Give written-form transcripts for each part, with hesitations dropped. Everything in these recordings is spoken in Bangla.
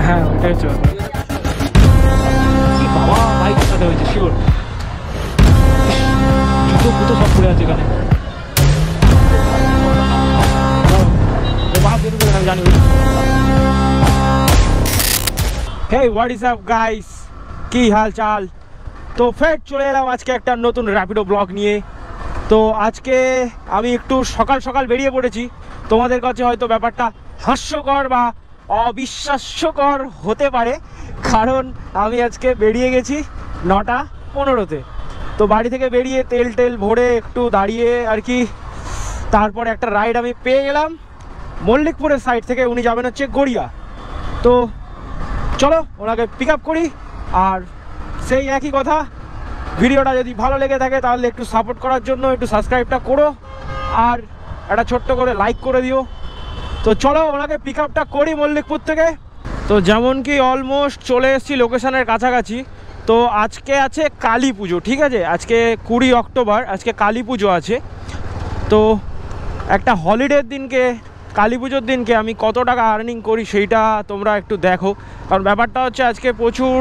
হ্যাঁ ওটাই হচ্ছে বাবা, বাইকের সাথে হয়েছে শিওর। জুতো ফুতো সব পড়ে আছে এখানে। আমি জানি। হেই হোয়াট ইজ আপ গাইস, কি হাল চাল? তো ফের চলে এলাম আজকে একটা নতুন র্যাপিডো ব্লগ নিয়ে। তো আজকে আমি একটু সকাল সকাল বেরিয়ে পড়েছি। তোমাদের কাছে হয়তো ব্যাপারটা হাস্যকর বা অবিশ্বাস্যকর হতে পারে, কারণ আমি আজকে বেরিয়ে গেছি 9:15-তে। তো বাড়ি থেকে বেরিয়ে তেল ভরে একটু দাঁড়িয়ে আর কি, তারপরে একটা রাইড আমি পেয়ে গেলাম মল্লিকপুরের সাইড থেকে। উনি যাবেন হচ্ছে গড়িয়া। তো চলো ওনাকে পিক আপ করি। আর সেই একই কথা, ভিডিওটা যদি ভালো লেগে থাকে তাহলে একটু সাপোর্ট করার জন্য একটু সাবস্ক্রাইবটা করো আর একটা ছোট্ট করে লাইক করে দিও। তো চলো ওনাকে পিক আপটা করি মল্লিকপুর থেকে। তো যেমন কি অলমোস্ট চলে এসেছি লোকেশনের কাছাকাছি। তো আজকে আছে কালী পুজো, ঠিক আছে? আজকে 20 অক্টোবর, আজকে কালী পুজো আছে। তো একটা হলিডের দিনকে, কালী পুজোর দিনকে আমি কত টাকা আর্নিং করি সেইটা তোমরা একটু দেখো। কারণ ব্যাপারটা হচ্ছে আজকে প্রচুর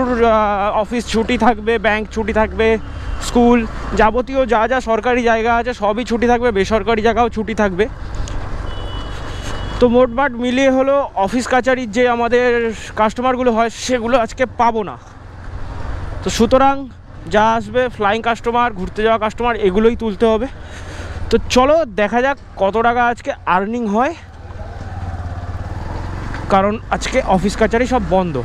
অফিস ছুটি থাকবে, ব্যাংক ছুটি থাকবে, স্কুল যাবতীয় যা যা সরকারি জায়গা আছে সবই ছুটি থাকবে, বেসরকারি জায়গাও ছুটি থাকবে। তো মোটমাট মিলিয়ে হলো অফিস কাচারির যে আমাদের কাস্টমারগুলো হয় সেগুলো আজকে পাবো না। তো সুতরাং যা আসবে ফ্লাইং কাস্টমার, ঘুরতে যাওয়া কাস্টমার, এগুলোই তুলতে হবে। তো চলো দেখা যাক কত টাকা আজকে আর্নিং হয়, কারণ আজকে অফিস কাচারি সব বন্ধ।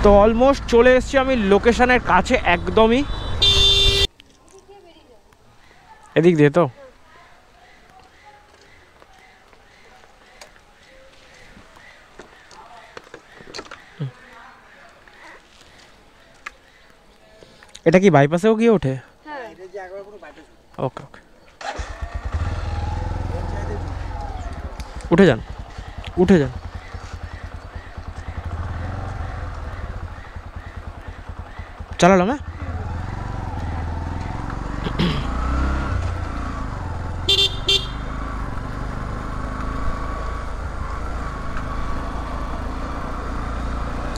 তো অলমোস্ট চলে এসেছি আমি লোকেশনের কাছে একদমই। এদিক দিয়ে তো এটা কি বাইপাসেও গিয়ে ওঠে? ওকে ওকে, উঠে যান উঠে যান। চালালাম। হ্যাঁ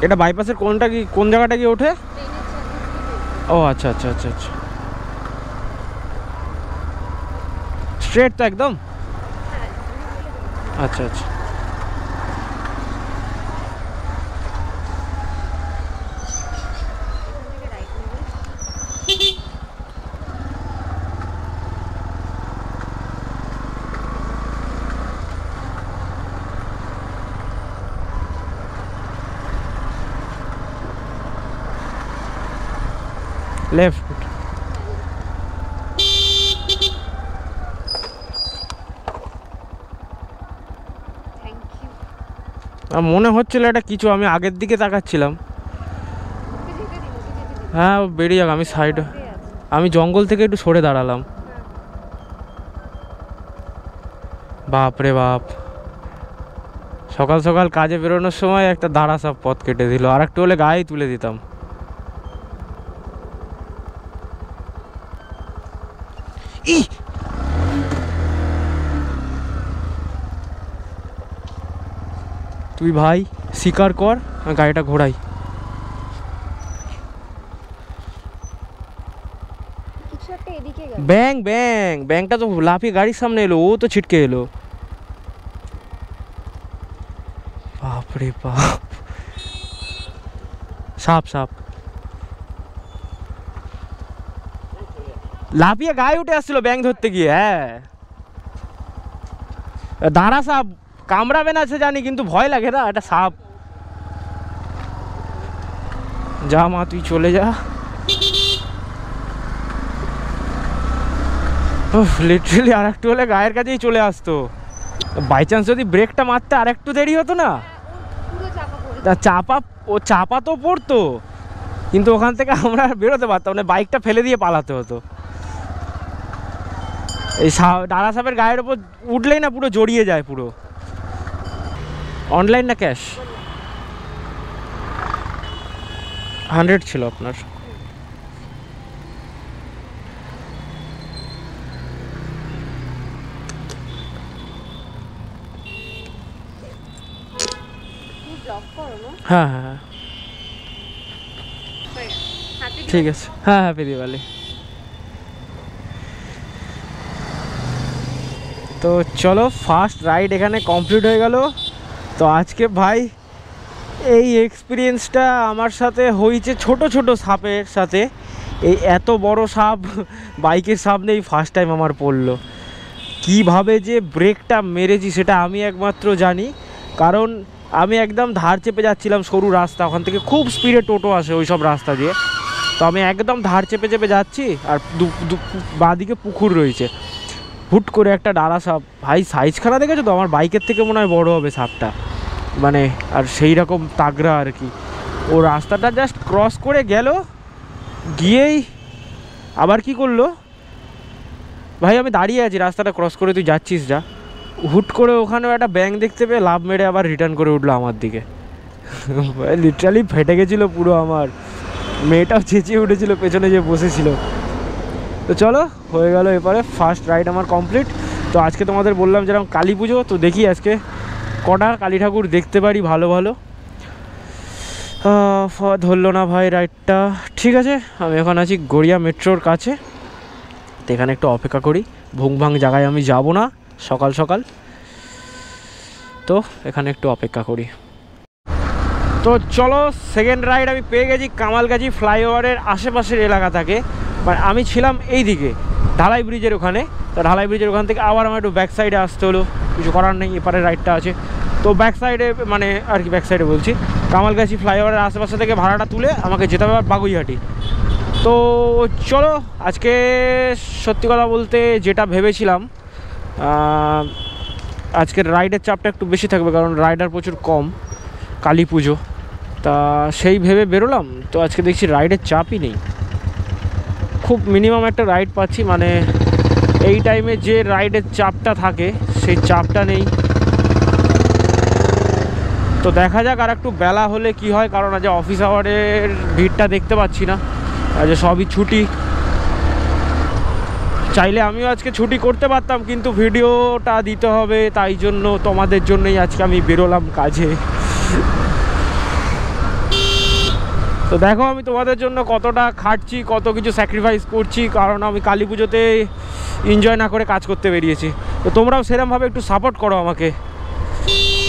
এটা বাইপাসের কোনটা কি, কোন জায়গাটা কি ওঠে? ও আচ্ছা আচ্ছা আচ্ছা আচ্ছা, স্ট্রেট তো একদম। আচ্ছা আচ্ছা, লেফট। মনে হচ্ছিল এটা কিছু, আমি আগের দিকে তাকাচ্ছিলাম। হ্যাঁ বেরিয়ে যাক, আমি সাইড, আমি জঙ্গল থেকে একটু সরে দাঁড়ালাম। বাপ রে বাপ, সকাল সকাল কাজে বেরোনোর সময় একটা দাঁড়া সব পথ কেটে দিল। আর একটু হলে গায়েই তুলে দিতাম। তুই ভাই স্বীকার কর, গাড়িটা ঘোরাই। ব্যাং ব্যাং ব্যাংটা তো লাফিয়ে গাড়ির সামনে এলো, ও তো ছিটকে এলো। বাপরে বাপ, সাপ সাপ লাফিয়ে গায়ে উঠে আসছিল ব্যাং ধরতে গিয়ে। হ্যাঁ দাঁড়া সাপ, কামড়াবে না সে জানি, কিন্তু ভয় লাগে না, এটা সাপ। যা মা তুই চলে যা। লিটারালি আর একটু হলে গায়ের কাছেই চলে আসতো। বাই চান্স যদি ব্রেকটা মারতে আর একটু দেরি হতো না, চাপা, ও চাপা তো পড়তো, কিন্তু ওখান থেকে আমরা বেরোতে পারতাম না, বাইকটা ফেলে দিয়ে পালাতে হতো। এই ডালা সাপের গায়ের ওপর উঠলেই না পুরো জড়িয়ে যায় পুরো। অনলাইন না ক্যাশ? 100 ছিল আপনার। হ্যাঁ হ্যাঁ ঠিক আছে, হ্যাঁ হ্যাপি দিওয়ালি। তো চলো ফার্স্ট রাইড এখানে কমপ্লিট হয়ে গেল। তো আজকে ভাই এই এক্সপিরিয়েন্সটা আমার সাথে হয়েছে ছোট ছোট সাপের সাথে, এই এত বড় সাপ বাইকের সামনেই ফার্স্ট টাইম আমার পড়লো। কিভাবে যে ব্রেকটা মেরেছি সেটা আমি একমাত্র জানি, কারণ আমি একদম ধার চেপে যাচ্ছিলাম সরু রাস্তা, ওখান থেকে খুব স্পিডে টোটো আসে ওই সব রাস্তা দিয়ে। তো আমি একদম ধার চেপে চেপে যাচ্ছি, আর বাঁদিকে পুকুর রয়েছে। হুট করে একটা ডালা সাপ, ভাই সাইজখানা দেখেছো তো, আমার বাইকের থেকে মনে হয় বড় হবে সাপটা, মানে আর সেই রকম তাগড়া আর কি। ও রাস্তাটা জাস্ট ক্রস করে গেল, গিয়েই আবার কি করলো, ভাই আমি দাঁড়িয়ে আছি রাস্তাটা ক্রস করে, তুই যাচ্ছিস যা, হুট করে ওখানেও একটা ব্যাঙ দেখতে পেয়ে লাভ মেরে আবার রিটার্ন করে উঠলো আমার দিকে। লিটারালি ফেটে গেছিলো পুরো আমার, মেয়েটাও চেঁচিয়ে উঠেছিল পেছনে যে বসেছিল। তো চলো হয়ে গেল এবারে ফার্স্ট রাইড আমার কমপ্লিট। তো আজকে তোমাদের বললাম যেরকম কালী পুজো, তো দেখি আজকে কটা কালী ঠাকুর দেখতে পারি ভালো ভালো। ধরলো না ভাই রাইডটা, ঠিক আছে আমি এখন আছি গড়িয়া মেট্রোর কাছে, তো এখানে একটু অপেক্ষা করি, ভুংভাং জায়গায় আমি যাব না সকাল সকাল, তো এখানে একটু অপেক্ষা করি। তো চলো সেকেন্ড রাইড আমি পেয়ে গেছি কামালগাছি ফ্লাইওভারের আশেপাশের এলাকা থেকে, মানে আমি ছিলাম এই দিকে ঢালাই ব্রিজের ওখানে, তো ঢালাই ব্রিজের ওখান থেকে আবার আমার একটু ব্যাক সাইডে আসতে হলো, কিছু করার নেই, এপারে রাইডটা আছে। তো ব্যাক সাইডে মানে আর কি ব্যাক সাইডে বলছি, কামালগাছি ফ্লাইওভারের আশেপাশে থেকে ভাড়াটা তুলে আমাকে যেতে হবে বাগুইহাটি। তো চলো আজকে সত্যি কথা বলতে যেটা ভেবেছিলাম, আজকের রাইডের চাপটা একটু বেশি থাকবে, কারণ রাইডার প্রচুর কম, কালী পুজো, তা সেই ভেবে বেরোলাম। তো আজকে দেখছি রাইডের চাপই নেই, খুব মিনিমাম একটা রাইড পাচ্ছি, মানে এই টাইমে যে রাইডের চাপটা থাকে সেই চাপটা নেই। তো দেখা যাক আর একটু বেলা হলে কি হয়, কারণ আজ অফিস আওয়ারের ভিড়টা দেখতে পাচ্ছি না, আজ সবই ছুটি। চাইলে আমিও আজকে ছুটি করতে পারতাম, কিন্তু ভিডিওটা দিতে হবে, তাই জন্য তোমাদের জন্যই আজকে আমি বেরোলাম কাজে। তো দেখো আমি তোমাদের জন্য কতটা খাটছি, কত কিছু স্যাক্রিফাইস করছি, কারণ আমি কালী পুজোতে এনজয় না করে কাজ করতে বেরিয়েছি। তো তোমরাও সেরকমভাবে একটু সাপোর্ট করো আমাকে,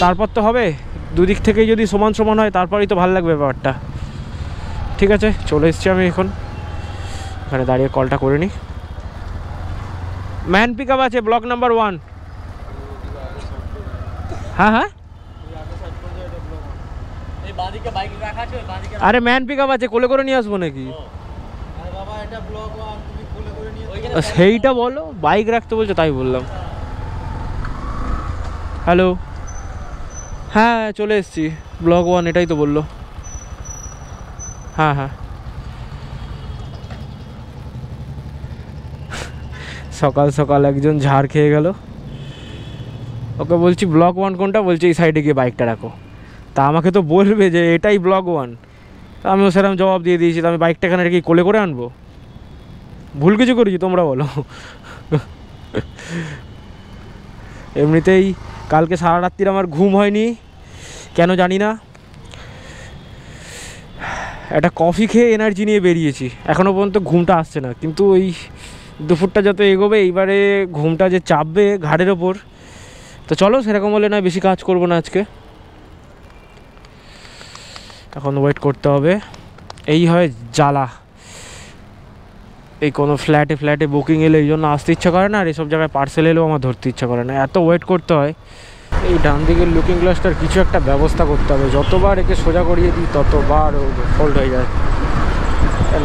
তারপর তো হবে, দুদিক থেকেই যদি সমান সমান হয় তারপরেই তো ভালো লাগবে ব্যাপারটা। ঠিক আছে চলে এসছি আমি এখন, এখানে দাঁড়িয়ে কলটা করে নিই। ম্যান পিক আপ আছে ব্লক নাম্বার 1। হ্যাঁ হ্যাঁ আরে ম্যান পিক আপ আছে, কোলে করে নিয়ে আসবো নাকি? সেইটা বলো, বাইক রাখতে বলছো তাই বললাম। হ্যালো, হ্যাঁ চলে এসছি ব্লক 1, এটাই তো বললো। হ্যাঁ হ্যাঁ সকাল সকাল একজন ঝাড় খেয়ে গেল, ওকে বলছি ব্লক 1 কোনটা, বলছে এই সাইডে গিয়ে বাইকটা রাখো। তা আমাকে তো বলবে যে এটাই ব্লক 1, তা আমিও সেরকম জবাব দিয়ে দিয়েছি, তো আমি বাইকটা এখানে রেখে কোলে করে আনবো? ভুল কিছু করেছি তোমরা বলো? এমনিতেই কালকে সারা রাত্রির আমার ঘুম হয়নি, কেন জানি না। একটা কফি খেয়ে এনার্জি নিয়ে বেরিয়েছি, এখনও পর্যন্ত ঘুমটা আসছে না, কিন্তু ওই দুপুরটা যত এগোবে এইবারে ঘুমটা যে চাপবে ঘাড়ের ওপর। তো চলো সেরকম হলে নয় বেশি কাজ করবো না আজকে, এখন ওয়েট করতে হবে। এই হয় জ্বালা, এই কোনো ফ্ল্যাটে বুকিং এলে এই জন্য আসতে ইচ্ছা করে না, আর এসব জায়গায় পার্সেল এলেও আমার ধরতে ইচ্ছা করে না, এত ওয়েট করতে হয়। এই ডান দিকের লুকিং গ্লাসটার কিছু একটা ব্যবস্থা করতে হবে, যতবার একে সোজা করিয়ে দিই ততবার ও ফল্ট হয়ে যায়।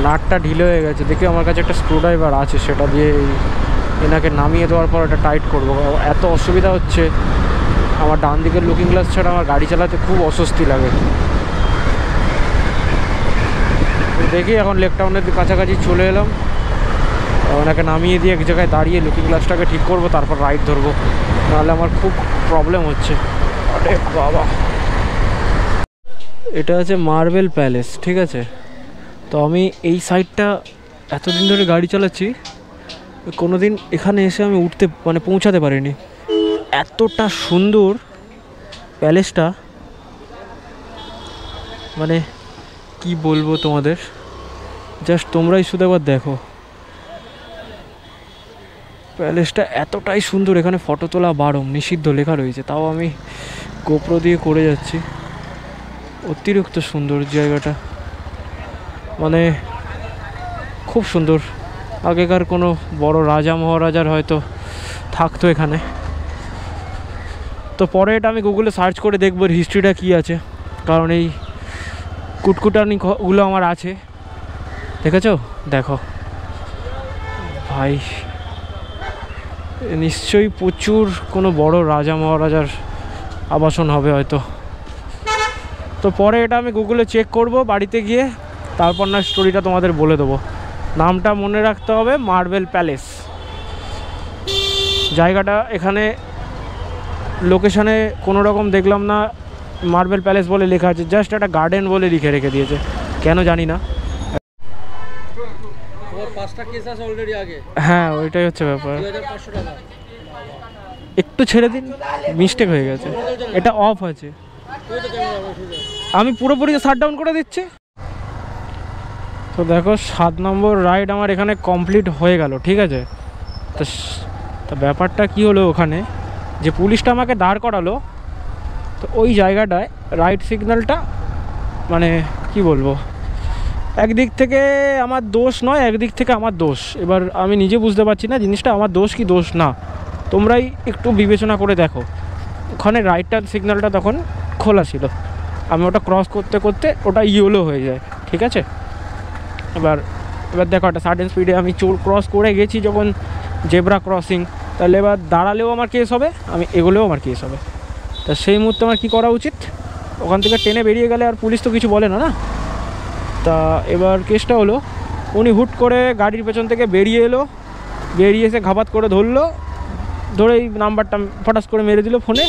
নাটটা ঢিলে হয়ে গেছে, দেখি আমার কাছে একটা স্ক্রুড্রাইভার আছে, সেটা দিয়ে এনাকে নামিয়ে দেওয়ার পর এটা টাইট করবো। এত অসুবিধা হচ্ছে, আমার ডান দিকের লুকিং গ্লাস ছাড়া আমার গাড়ি চালাতে খুব অস্বস্তি লাগে। দেখি এখন লেক টাউনের কাছাকাছি চলে এলাম, ওনাকে নামিয়ে দিয়ে এক জায়গায় দাঁড়িয়ে লুকিং গ্লাসটাকে ঠিক করবো, তারপর রাইড ধরবো, নাহলে আমার খুব প্রবলেম হচ্ছে। আরে বাবা, এটা আছে মার্বেল প্যালেস, ঠিক আছে। তো আমি এই সাইডটা এতদিন ধরে গাড়ি চালাচ্ছি, কোনো দিন এখানে এসে আমি উঠতে মানে পৌঁছাতে পারিনি। এতটা সুন্দর প্যালেসটা, মানে কি বলবো তোমাদের, জাস্ট তোমরাই শুধু একবার দেখো। প্যালেসটা এতটাই সুন্দর, এখানে ফটো তোলা বারণ নিষিদ্ধ লেখা রয়েছে, তাও আমি গোপ্রো দিয়ে করে যাচ্ছি। অতিরিক্ত সুন্দর জায়গাটা, মানে খুব সুন্দর। আগেকার কোনো বড় রাজা মহারাজার হয়তো থাকতো এখানে। তো পরে এটা আমি গুগলে সার্চ করে দেখবো হিস্ট্রিটা কী আছে, কারণ এই কুটকুটানিগুলো আমার আছে। দেখেছো? দেখো ভাই, নিশ্চয়ই প্রচুর কোনো বড় রাজা মহারাজার আবাসন হবে হয়তো। তো পরে এটা আমি গুগলে চেক করব বাড়িতে গিয়ে, তারপর না স্টোরিটা তোমাদের বলে দেবো। নামটা মনে রাখতে হবে, মার্বেল প্যালেস জায়গাটা। এখানে লোকেশানে কোনো রকম দেখলাম না মার্বেল প্যালেস বলে লেখা আছে, জাস্ট একটা গার্ডেন বলে লিখে রেখে দিয়েছে, কেন জানি না। হ্যাঁ ওইটাই হচ্ছে ব্যাপার। একটু ছেড়ে দিন, মিস্টেক হয়ে গেছে, এটা অফ আছে। আমি পুরোপুরি শাট ডাউন করে দিচ্ছি। তো দেখো 7 নম্বর রাইড আমার এখানে কমপ্লিট হয়ে গেল, ঠিক আছে। তো ব্যাপারটা কি হলো, ওখানে যে পুলিশটা আমাকে দাঁড় করালো, তো ওই জায়গাটায় রাইট সিগন্যালটা, মানে কি বলবো, একদিক থেকে আমার দোষ নয়, একদিক থেকে আমার দোষ। এবার আমি নিজে বুঝতে পারছি না জিনিসটা আমার দোষ কি দোষ না, তোমরাই একটু বিবেচনা করে দেখো। ওখানে রাইটটার সিগন্যালটা তখন খোলা ছিল, আমি ওটা ক্রস করতে করতে ওটা ইয়েলো হয়ে যায়, ঠিক আছে। এবার দেখো একটা সার্টেন স্পিডে আমি ক্রস করে গেছি যখন জেব্রা ক্রসিং, তাহলে এবার দাঁড়ালেও আমার কেস হবে, আমি এগোলেও আমার কেস হবে। তা সেই মুহূর্তে আমার কী করা উচিত, ওখান থেকে টেনে বেরিয়ে গেলে আর পুলিশ তো কিছু বলে না না। তা এবার কেসটা হলো, উনি হুট করে গাড়ির পেছন থেকে বেরিয়ে এলো, বেরিয়ে এসে ঘাবাত করে ধরলো, ধরে এই নাম্বারটা ফটাস করে মেরে দিল ফোনে,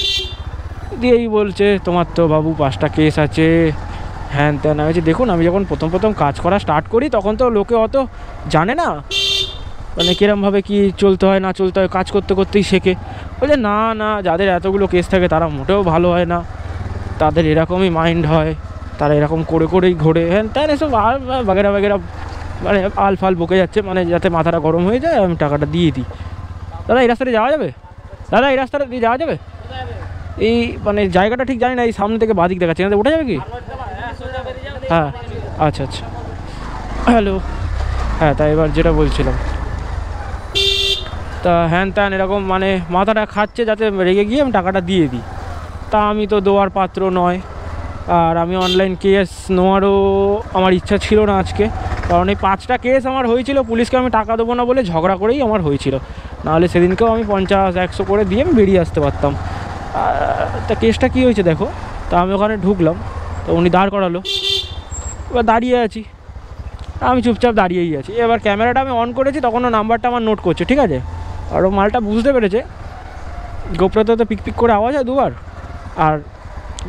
দিয়েই বলছে তোমার তো বাবু 5টা কেস আছে, হ্যান ত্যান। আমি বলছি দেখুন, আমি যখন প্রথম কাজ করা স্টার্ট করি তখন তো লোকে অত জানে না, মানে কীরমভাবে কি চলতে হয় না চলতে হয়, কাজ করতে করতেই শেখে। বলছে না না, যাদের এতগুলো কেস থাকে তারা মোটেও ভালো হয় না, তাদের এরকমই মাইন্ড হয়, তারা এরকম করে করেই ঘোরে, হ্যান ত্যান এসব বাগেরা বাগেরা, মানে আলফাল বকে যাচ্ছে, মানে যাতে মাথাটা গরম হয়ে যায়, আমি টাকাটা দিয়ে দিই। দাদা এই রাস্তাটা যাওয়া যাবে? দাদা এই রাস্তাটা দিয়ে যাওয়া যাবে? এই মানে জায়গাটা ঠিক জানি না, এই সামনে থেকে বাদিক দেখাচ্ছে, ওঠা যাবে কি? হ্যাঁ আচ্ছা আচ্ছা, হ্যালো। হ্যাঁ তা এবার যেটা বলছিলাম, তা হ্যান ত্যান এরকম মানে মাথাটা খাচ্ছে যাতে রেগে গিয়ে আমি টাকাটা দিয়ে দিই। তা আমি তো দেওয়ার পাত্র নয়, আর আমি অনলাইন কেস নেওয়ারও আমার ইচ্ছা ছিল না আজকে, কারণ এই 5টা কেস আমার হয়েছিল, পুলিশকে আমি টাকা দেবো না বলে ঝগড়া করেই আমার হয়েছিল, নাহলে সেদিনকেও আমি 50-100 করে দিয়ে আমি বেরিয়ে আসতে পারতাম। তা কেসটা কী হয়েছে দেখো, তা আমি ওখানে ঢুকলাম, তো উনি দাঁড় করালো, এবার দাঁড়িয়ে আছি, আমি চুপচাপ দাঁড়িয়েই আছি। এবার ক্যামেরাটা আমি অন করেছি, তখনও নাম্বারটা আমার নোট করছে, ঠিক আছে। আর ও মালটা বুঝতে পেরেছে, গোপ্রোতে তো পিক পিক করে আওয়াজ হয় দুবার, আর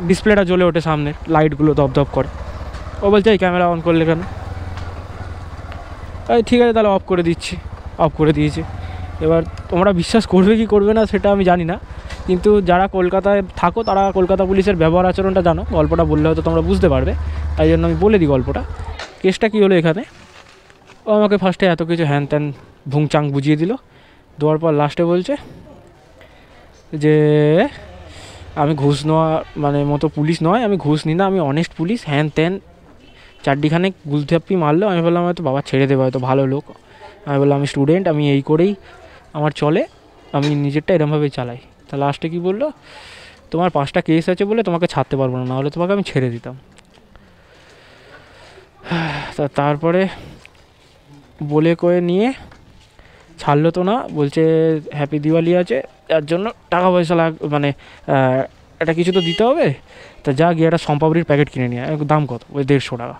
ডিসপ্লেটা জ্বলে ওঠে সামনের, লাইটগুলো দপদপ করে। ও বলছে এই ক্যামেরা অন করলে কেন? এই ঠিক আছে তাহলে অফ করে দিচ্ছি, অফ করে দিয়েছি। এবার তোমরা বিশ্বাস করবে কি করবে না সেটা আমি জানি না, কিন্তু যারা কলকাতায় থাকো তারা কলকাতা পুলিশের ব্যবহার আচরণটা জানো, গল্পটা বললে হয়তো তোমরা বুঝতে পারবে, তাই জন্য আমি বলে দিই গল্পটা। কেসটা কী হলো এখানে, ও আমাকে ফার্স্টে এত কিছু হ্যান ত্যান ভুংচাং বুঝিয়ে দিল, দেওয়ার পর লাস্টে বলছে যে আমি ঘুষ নেওয়া মানে মতো পুলিশ নয়, আমি ঘুষ নিই না, আমি অনেস্ট পুলিশ, হ্যান ত্যান চারটিখানে গুলথাপ্পি মারলো। আমি বললাম হয়তো বাবা ছেড়ে দেবে, হয়তো ভালো লোক। আমি বললাম আমি স্টুডেন্ট, আমি এই করেই আমার চলে, আমি নিজেরটা এরমভাবেই চালাই। তা লাস্টে কী বললো, তোমার 5টা কেস আছে বলে তোমাকে ছাড়তে পারবো না, নাহলে তোমাকে আমি ছেড়ে দিতাম। তা তারপরে বলে কয়ে নিয়ে ছাড়লো তো না, বলছে হ্যাপি দিওয়ালি আছে, তার জন্য টাকা পয়সা মানে একটা কিছু তো দিতে হবে। তা যা গিয়ে একটা সম্পাবড়ির প্যাকেট কিনে নিয়ে, দাম কত? ওই 150 টাকা।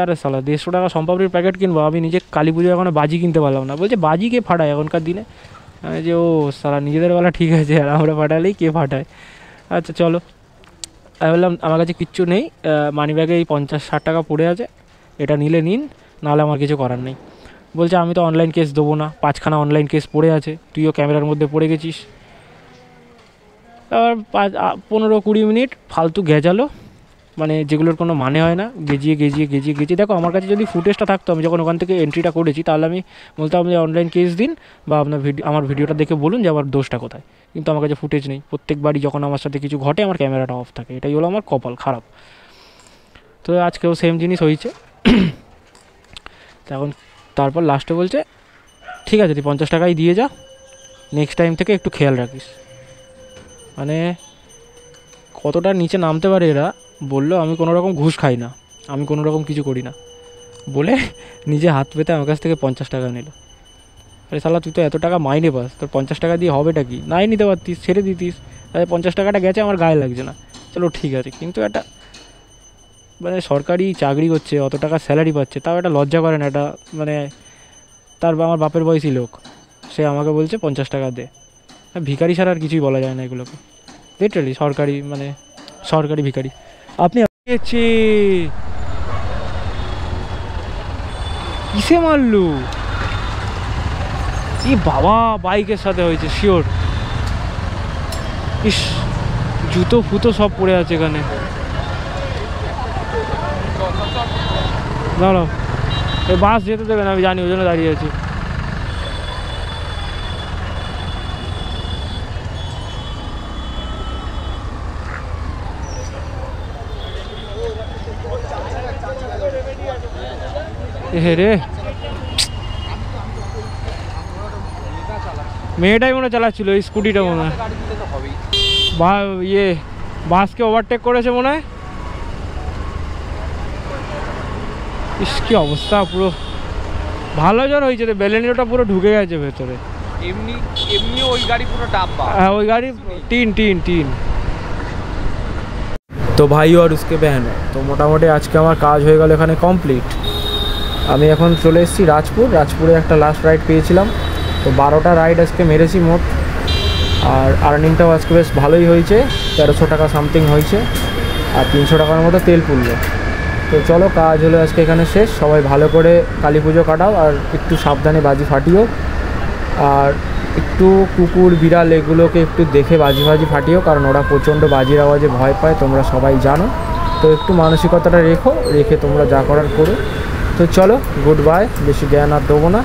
আরে সালা 150 টাকা সম্পাবড়ির প্যাকেট কিনবো, আমি নিজে কালী পুজো এখনো বাজি কিনতে পারলাম না। বলছে বাজি কে ফাটায় এখনকার দিনে? যে ও সালা নিজেদের বেলা ঠিক আছে, আর আমরা ফাটালেই কে ফাটায়। আচ্ছা চলো, আমি বললাম আমার কাছে কিচ্ছু নেই, মানি ব্যাগে এই 50-60 টাকা পড়ে আছে, এটা নিলে নিন, নাহলে আমার কিছু করার নেই। বলছে আমি তো অনলাইন কেস দেবো না, 5খানা অনলাইন কেস পড়ে আছে, তুইও ক্যামেরার মধ্যে পড়ে গেছিস। আবার 15-20 মিনিট ফালতু গেজালো, মানে যেগুলোর কোনো মানে হয় না, গেজিয়ে দেখো আমার কাছে যদি ফুটেজটা থাকতো, আমি যখন ওখান থেকে এন্ট্রিটা করেছি, তাহলে আমি বলতাম আপনি অনলাইন কেস দিন বা আপনার আমার ভিডিওটা দেখে বলুন যে আমার দোষটা কোথায়। কিন্তু আমার কাছে ফুটেজ নেই। প্রত্যেকবারই যখন আমার সাথে কিছু ঘটে আমার ক্যামেরাটা অফ থাকে, এটাই হলো আমার কপাল খারাপ। তো আজকেও সেম জিনিস হয়েছে। এখন তারপর লাস্টে বলছে ঠিক আছে তুই 50 টাকাই দিয়ে যা, নেক্সট টাইম থেকে একটু খেয়াল রাখিস। মানে কতটা নিচে নামতে পারে এরা। বললো আমি কোনো রকম ঘুষ খাই না, আমি কোনো রকম কিছু করি না বলে নিজে হাত পেতে আমার কাছ থেকে 50 টাকা নিল। আরে শালা তুই তো এত টাকা মাইনে পাস, তোর 50 টাকা দিয়ে হবেটা কি? নাই নিতে পারতিস, ছেড়ে দিতিস। আরে 50 টাকাটা গেছে, আমার গায়ে লাগছে না, চলো ঠিক আছে। কিন্তু একটা মানে সরকারি চাকরি করছে, অত টাকা স্যালারি পাচ্ছে, তাও একটা লজ্জা করে না? এটা মানে আমার বাপের বয়সী লোক, সে আমাকে বলছে 50 টাকা দে। ভিখারি ছাড়া আর কিছুই বলা যায় না এগুলোকে, লিটারালি সরকারি মানে সরকারি ভিখারি। আপনি কিসে মারলু? ই বাবা, বাইকের সাথে হয়েছে শিওর। ইস, জুতো ফুতো সব পড়ে আছে এখানে। দাঁড়াও, এই বাস যেতে দেবে না, আমি জানি, ওই জন্য দাঁড়িয়ে আছি। হে রে, মেয়েটাই মনে চালাচ্ছিল এই স্কুটিটা মনে হয়। ইয়ে বাসকে ওভারটেক করেছে মনে হয়। ইস কি অবস্থা, পুরো ভালো জ্বর হয়েছে রে, বেলেনিওটা পুরো ঢুকে গেছে ভেতরে। এমনি ওই গাড়ি পুরো ডাব্বা। হ্যাঁ ওই গাড়ি টিন। তো ভাই আর উসকে বহন, তো মোটামুটি আজকে আমার কাজ হয়ে গেল এখানে কমপ্লিট। আমি এখন চলে এসেছি রাজপুরে একটা লাস্ট রাইড পেয়েছিলাম। তো 12টা রাইড আজকে মেরেছি মোট, আর আর্নিংটাও আজকে বেশ ভালোই হয়েছে, 1300 টাকা সামথিং হয়েছে, আর 300 টাকার মতো তেল পুড়লো। তো চলো, কাজ হলো আজকে এখানে শেষ। সবাই ভালো করে কালী পুজো কাটাও, আর একটু সাবধানে বাজি ফাটিও, আর একটু কুকুর বিড়াল এগুলোকে একটু দেখে বাজি ফাটিও, কারণ ওরা প্রচণ্ড বাজির আওয়াজে ভয় পায়, তোমরা সবাই জানো। তো একটু মানসিকতাটা রেখে তোমরা যা করার করো। তো চলো, গুড বাই, বেশি জ্ঞান আর দেবো না,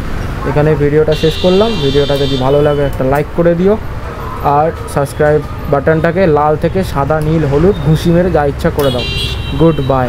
এখানে ভিডিওটা শেষ করলাম। ভিডিওটা যদি ভালো লাগে একটা লাইক করে দিও, আর সাবস্ক্রাইব বাটনটাকে লাল থেকে সাদা নীল হলুদ ঘুষি মেরে যা ইচ্ছা করে দাও। Good bye.